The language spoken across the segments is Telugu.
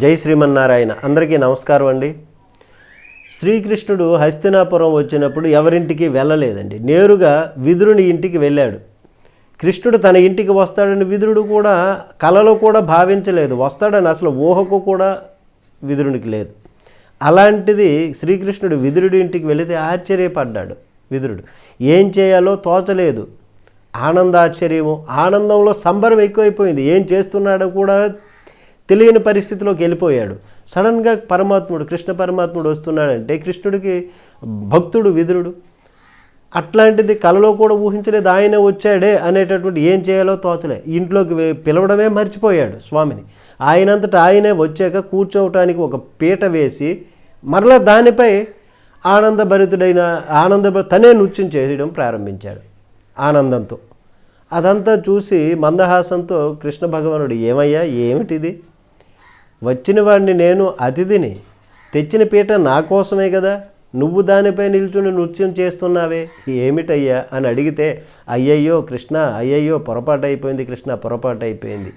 జై శ్రీమన్నారాయణ. అందరికీ నమస్కారం అండి. శ్రీకృష్ణుడు హస్తినాపురం వచ్చినప్పుడు ఎవరింటికి వెళ్ళలేదండి, నేరుగా విదురుని ఇంటికి వెళ్ళాడు. కృష్ణుడు తన ఇంటికి వస్తాడని విదురుడు కూడా కలలో కూడా భావించలేదు, వస్తాడని అసలు ఊహకు కూడా విదురునికి లేదు. అలాంటిది శ్రీకృష్ణుడు విదురుడి ఇంటికి వెళితే ఆశ్చర్యపడ్డాడు. విదురుడు ఏం చేయాలో తోచలేదు, ఆనందాశ్చర్యము, ఆనందంలో సంబరం ఎక్కువైపోయింది. ఏం చేస్తున్నాడో కూడా తెలియని పరిస్థితిలోకి వెళ్ళిపోయాడు. సడన్గా పరమాత్ముడు, కృష్ణ పరమాత్ముడు వస్తున్నాడంటే కృష్ణుడికి భక్తుడు విదురుడు, అట్లాంటిది కలలో కూడా ఊహించలేదు. ఆయన వచ్చాడే అనేటటువంటి ఏం చేయాలో తోచలే. ఇంట్లోకి పిలవడమే మర్చిపోయాడు స్వామిని. ఆయనంతటా ఆయనే వచ్చాక కూర్చోవటానికి ఒక పీట వేసి మరలా దానిపై తనే నృత్యం చేయడం ప్రారంభించాడు ఆనందంతో. అదంతా చూసి మందహాసంతో కృష్ణ భగవానుడు, ఏమయ్యా ఏమిటిది? వచ్చిన వాడిని నేను అతిథిని, తెచ్చిన పీట నా కోసమే కదా, నువ్వు దానిపై నిల్చుని నృత్యం చేస్తున్నావే, ఏమిటయ్యా అని అడిగితే, అయ్యయ్యో కృష్ణ, అయ్యయ్యో పొరపాటు అయిపోయింది కృష్ణ, పొరపాటు అయిపోయింది.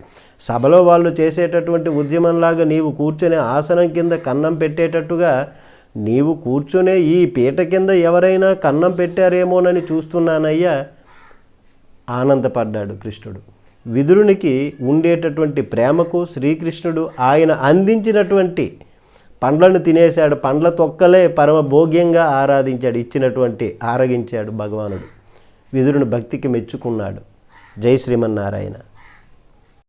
సభలో వాళ్ళు చేసేటటువంటి ఉద్యమంలాగా నీవు కూర్చొని ఆసనం కింద కన్నం పెట్టేటట్టుగా నీవు కూర్చొనే ఈ పీట కింద ఎవరైనా కన్నం పెట్టారేమోనని చూస్తున్నానయ్యా. ఆనందపడ్డాడు కృష్ణుడు. విదురునికి ఉండేటటువంటి ప్రేమకు శ్రీకృష్ణుడు ఆయన అందించినటువంటి పండ్లను తినేశాడు. పండ్ల తొక్కలే పరమ భోగ్యంగా ఆరాధించాడు, ఆరగించాడు భగవానుడు. విదురుని భక్తికి మెచ్చుకున్నాడు. జై శ్రీమన్నారాయణ.